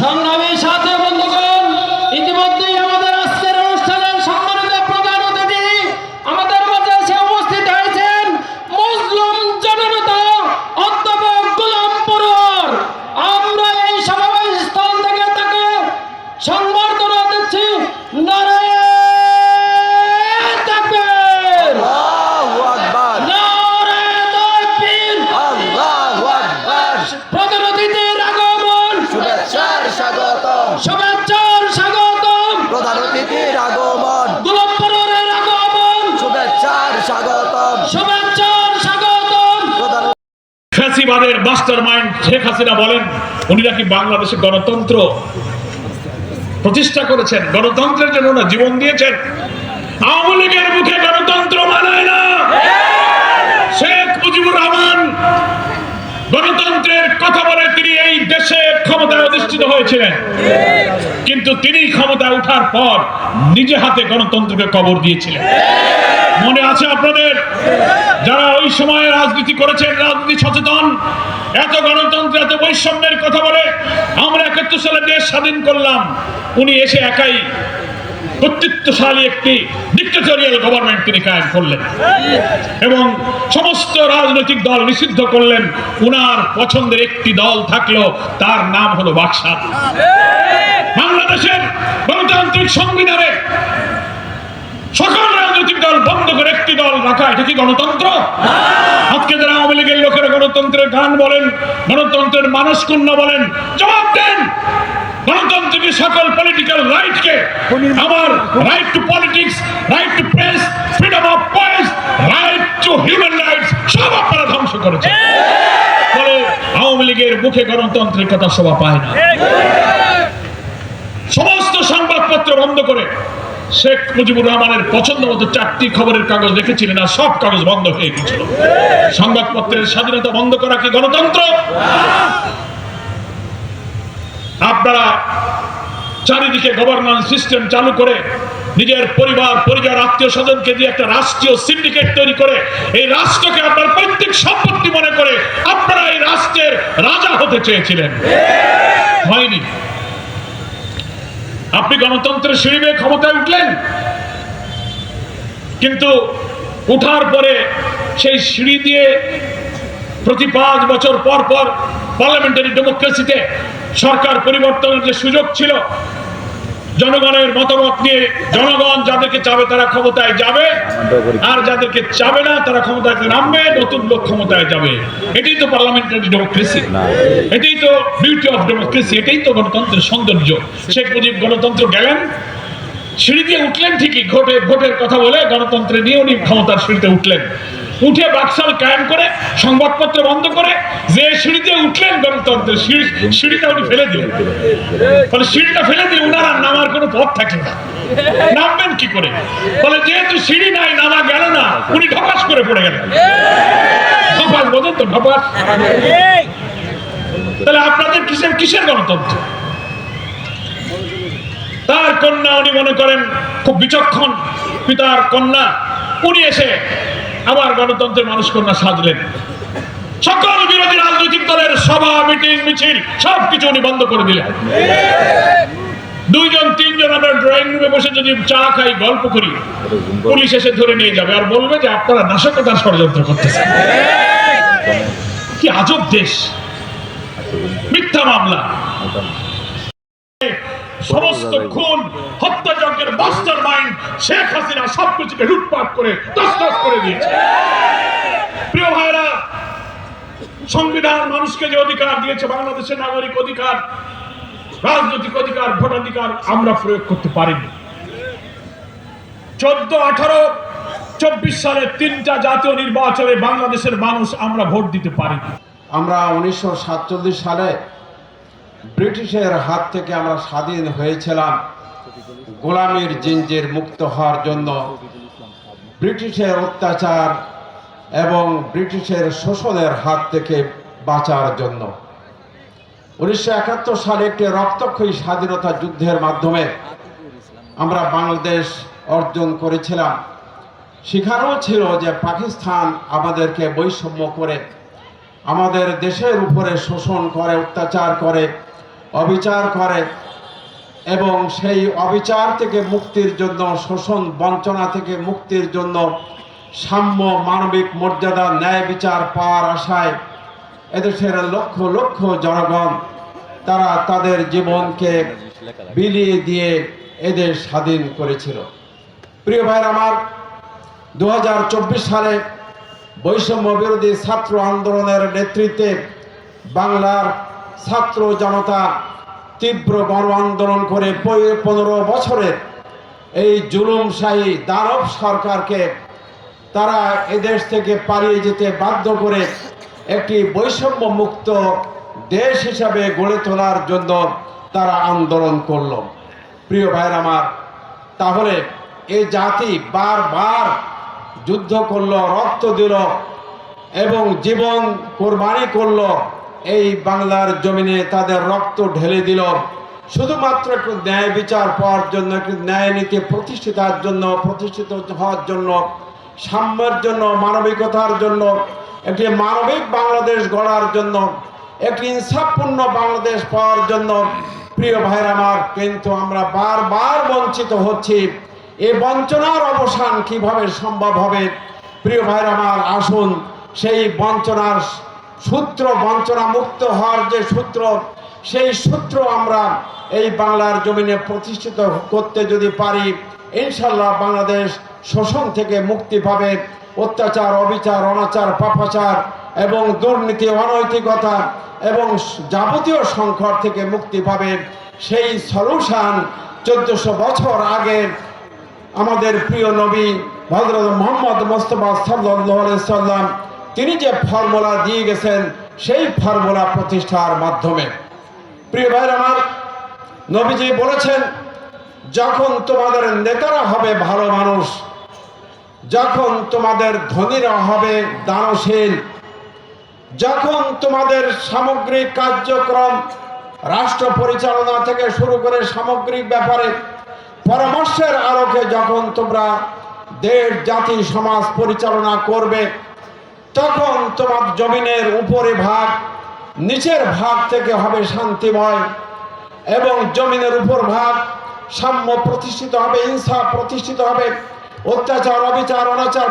সংগ্রামী সাথী বন্ধুগণ, ইতিমধ্যেই আমাদের আজকের অনুষ্ঠানের সম্মানিত প্রধান অতিথি আমাদের মাঝে এসে উপস্থিত হয়েছেন মুসলিম জননেতা অধ্যাপক গোলাম পরোয়ার। আমরা এই সমাবেশ স্থল থেকে তাকে সংবর্ধনা দিচ্ছি। নারায়ে তাকবীর, আল্লাহু আকবার, নারায়ে তাকবীর, আল্লাহু আকবার। প্রধান অতিথির আগমন, শুভেচ্ছার স্বাগতম, শুভেচ্ছার স্বাগতম, প্রধান অতিথির আগমন, গোলাম পরোয়ারের আগমন, শুভেচ্ছার স্বাগতম, শুভেচ্ছার স্বাগতম। প্রধান ফ্যাসিবাদের মাস্টার মাইন্ড শেখ হাসিনা বলেন উনি নাকি বাংলাদেশে গণতন্ত্র প্রতিষ্ঠা করেছেন, গণতন্ত্রের জন্য না জীবন দিয়েছেন। আওয়ামী লীগের মুখে গণতন্ত্র মানায় না। শেখ মুজিবুর রহমান গণতন্ত্রের কথা বলে তিনি এই দেশে ক্ষমতায় অধিষ্ঠিত হয়েছিলেন, কিন্তু তিনি ক্ষমতায় ওঠার পর নিজে হাতে গণতন্ত্রকে কবর দিয়েছিলেন। মনে আছে আপনাদের? যারা ওই সময় রাজনীতি করেছেন, রাজনীতি সচেতন, এত গণতন্ত্র এত বৈষম্যের কথা বলে আমরা 71 সালে দেশ স্বাধীন করলাম, উনি এসে একাই কর্তৃত্বশালী একটি ডিক্টেটরিয়াল গভর্নমেন্ট তিনি কায়েম করলেন এবং সমস্ত রাজনৈতিক দল নিষিদ্ধ করলেন। উনার পছন্দের একটি দল থাকলো, তার নাম হলো বাকশাল। বাংলাদেশের গণতান্ত্রিক সংবিধানে সকল রাজনৈতিক দল বন্ধ করে একটি দল রাখা, এটা কি গণতন্ত্র? আজকে যারা আওয়ামী লীগের লোকেরা গণতন্ত্রের গান বলেন, গণতন্ত্রের মানসকুণ্য বলেন, জবাব দেন। গণতন্ত্রকে সকল পলিটিক্যাল রাইটকে, আমার right two politics, right two press, freedom of voice, right two human rights সব আপনারা ধ্বংস করেছেন। ফলে আওয়ামী লীগের মুখে গণতন্ত্রের কথা শোভা পায় না। সমস্ত সংবাদপত্র বন্ধ করে শেখ মুজিবুর রহমানের পছন্দ মতো 4টি খবরের কাগজ রেখেছিলেন, আর সব কাগজ বন্ধ হয়ে গেছিল। সংবাদপত্রের স্বাধীনতা বন্ধ করা কি গণতন্ত্র? আপনারা চারিদিকে গভর্নেন্স সিস্টেম চালু করে নিজের পরিবার পরিবার আত্মীয় স্বজনকে দিয়ে একটা রাষ্ট্রীয় সিন্ডিকেট তৈরি করে এই রাষ্ট্রকে আপনার পৈতৃক সম্পত্তি মনে করে আপনারা এই রাষ্ট্রের রাজা হতে চেয়েছিলেন, হয়নি। আপনি গণতন্ত্রের সিঁড়ি বেয়ে ক্ষমতায় উঠলেন, কিন্তু উঠার পরে সেই সিঁড়ি দিয়ে প্রতি 5 বছর পর পর পার্লামেন্টারি ডেমোক্রেসিতে সরকার পরিবর্তনের যে সুযোগ ছিল, জনগণের মতামত নিয়ে জনগণ যাদেরকে চাবে তারা ক্ষমতায় যাবে, আর যাদেরকে চাবে না তারা ক্ষমতায় নামবে, নতুন লোক ক্ষমতায় যাবে। এটাই তো পার্লামেন্টারি ডেমোক্রেসি, এটাই তো বিউটি অফ ডেমোক্রেসি, এটাই তো গণতন্ত্রের সৌন্দর্য। শেখ মুজিব গণতন্ত্র গেলেন, সিঁড়ি দিয়ে উঠলেন ঠিকই, ভোটের কথা বলে গণতন্ত্রে নিয়ে উনি ক্ষমতার সিঁড়িতে উঠলেন। উঠে বাকশাল কায়েম করে সংবাদপত্র বন্ধ করে যে সিঁড়িতে উঠলেন গণতন্ত্রের সিঁড়িটা উনি ফেলে দিলেন। ফলে সিঁড়িটা ফেলে দিলে উনার আর নামার কোনো পথ থাকলো না, নামবেন কি করে? ফলে যেহেতু সিঁড়ি নাই, নামা গেল না, উনি ঢপাস করে পড়ে গেলেন। ঢপাস বোঝেন তো? ঢপাস। তাহলে আপনাদের কিসের গণতন্ত্র? তার কন্যা, উনি মনে করেন খুব বিচক্ষণ পিতার কন্যা, উনি এসে আবার গণতন্ত্রের মানুষ কন্যা সাজলেন। সকল বিরোধী রাজনৈতিক দলের সভা মিটিং মিছিল সবকিছু উনি বন্ধ করে দিলেন। 2-3 আমরা ড্রয়িং রুমে বসে যদি চা খাই, গল্প করি, পুলিশ এসে ধরে নিয়ে যাবে আর বলবে যে আপনারা নাশকতার ষড়যন্ত্র করতেছেন। কি আজব দেশ! মিথ্যা মামলা, সমস্ত খুন হত্যাযজ্ঞের মাস্টার মাইন্ড শেখ হাসিনা সবকিছুকে লুটপাট করে তছনছ করে দিয়েছে। প্রিয় ভাইরা, সংবিধান মানুষকে যে অধিকার দিয়েছে, বাংলাদেশের নাগরিক অধিকার, রাজনৈতিক অধিকার, ভোটাধিকার, আমরা প্রয়োগ করতে পারিনি। 14, 18, 24 সালে 3টা জাতীয় নির্বাচনে বাংলাদেশের মানুষ আমরা ভোট দিতে পারিনি। আমরা 1947 সালে ব্রিটিশের হাত থেকে আমরা স্বাধীন হয়েছিলাম গোলামির জিঞ্জির মুক্ত হওয়ার জন্য, ব্রিটিশের অত্যাচার এবং ব্রিটিশের শোষণের হাত থেকে বাঁচার জন্য। 1971 সালে একটি রক্তক্ষয়ী স্বাধীনতা যুদ্ধের মাধ্যমে আমরা বাংলাদেশ অর্জন করেছিলাম। সেখানেও ছিল যে পাকিস্তান আমাদেরকে বৈষম্য করে, আমাদের দেশের উপরে শোষণ করে, অত্যাচার করে, অবিচার করে, এবং সেই অবিচার থেকে মুক্তির জন্য, শোষণ বঞ্চনা থেকে মুক্তির জন্য, সাম্য, মানবিক মর্যাদা, ন্যায় বিচার পাওয়ার আশায় এদেশের লক্ষ লক্ষ জনগণ তারা তাদের জীবনকে বিলিয়ে দিয়ে এদেশ স্বাধীন করেছিল। প্রিয় ভাইরা আমার, 2024 সালে বৈষম্য বিরোধী ছাত্র আন্দোলনের নেতৃত্বে বাংলার ছাত্র জনতা তীব্র গণ আন্দোলন করে 15 বছরের এই জুলুমশাহী দানব সরকারকে তারা এদেশ থেকে পালিয়ে যেতে বাধ্য করে একটি বৈষম্য মুক্ত দেশ হিসাবে গড়ে তোলার জন্য তারা আন্দোলন করল। প্রিয় ভাইরা আমার, তাহলে এই জাতি বারবার যুদ্ধ করলো, রক্ত দিল এবং জীবন কোরবানি করলো এই বাংলার জমিনে, তাদের রক্ত ঢেলে দিল শুধুমাত্র একটু ন্যায় বিচার পাওয়ার জন্য, একটু ন্যায় নীতি প্রতিষ্ঠিত হওয়ার জন্য, সাম্যের জন্য, মানবিকতার জন্য, একটি মানবিক বাংলাদেশ গড়ার জন্য, একটি ইনসাফপূর্ণ বাংলাদেশ পাওয়ার জন্য। প্রিয় ভাইরা আমার, কিন্তু আমরা বারবার বঞ্চিত হচ্ছি। এই বঞ্চনার অবসান কিভাবে সম্ভব হবে? প্রিয় ভাইরা আমার, আসুন সেই বঞ্চনার সূত্র, বঞ্চনা মুক্ত হওয়ার যে সূত্র, সেই সূত্র আমরা এই বাংলার জমিনে প্রতিষ্ঠিত করতে যদি পারি, ইনশাল্লাহ বাংলাদেশ শোষণ থেকে মুক্তি পাবে, অত্যাচার, অবিচার, অনাচার, পাপাচার এবং দুর্নীতি, অনৈতিকতা এবং যাবতীয় সংকট থেকে মুক্তি পাবে। সেই সলিউশন 1400 বছর আগে আমাদের প্রিয় নবী হযরত মুহাম্মদ মুস্তাফা সাল্লাল্লাহু আলাইহি সাল্লাম তিনি যে ফর্মুলা দিয়ে গেছেন, সেই ফর্মুলা প্রতিষ্ঠার মাধ্যমে। প্রিয় ভাইরা আমার, নবীজি বলেছেন, যখন তোমাদের নেতারা হবে ভালো মানুষ, যখন তোমাদের ধনীরা হবে দানশীল, যখন তোমাদের সামগ্রিক কার্যক্রম রাষ্ট্র পরিচালনা থেকে শুরু করে সামগ্রিক ব্যাপারে পরামর্শের আলোকে যখন তোমরা দেশ, জাতি, সমাজ পরিচালনা করবে, তখন তোমার জমিনের উপরে ভাগ, নিচের ভাগ থেকে হবে শান্তিময়, এবং জমিনের উপর ভাগ সাম্য প্রতিষ্ঠিত হবে, ইনসাফ প্রতিষ্ঠিত হবে, অত্যাচার, অবিচার, অনাচার